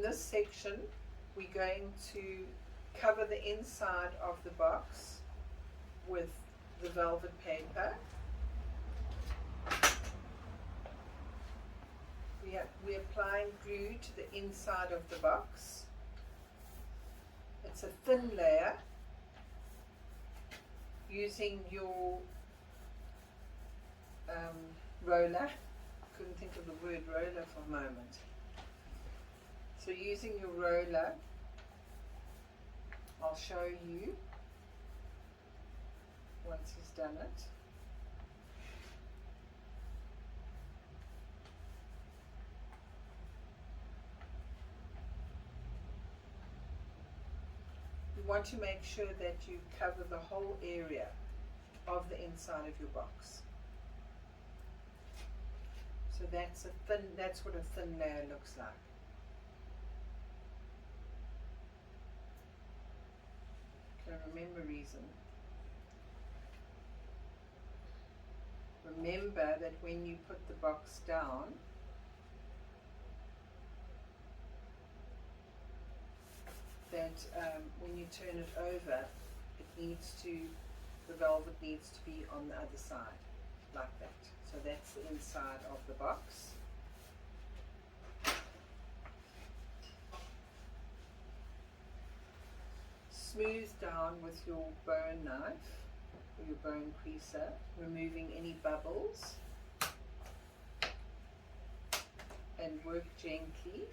this section we're going to cover the inside of the box with the velvet paper. We're applying glue to the inside of the box. It's a thin layer. Using your roller, couldn't think of the word roller for a moment. So using your roller, I'll show you once he's done it. You want to make sure that you cover the whole area of the inside of your box. So that's what a thin layer looks like. Okay, remember that when you put the box down, that when you turn it over, the velvet needs to be on the other side, like that. So that's the inside of the box. Smooth down with your bone knife or your bone creaser, removing any bubbles, and work gently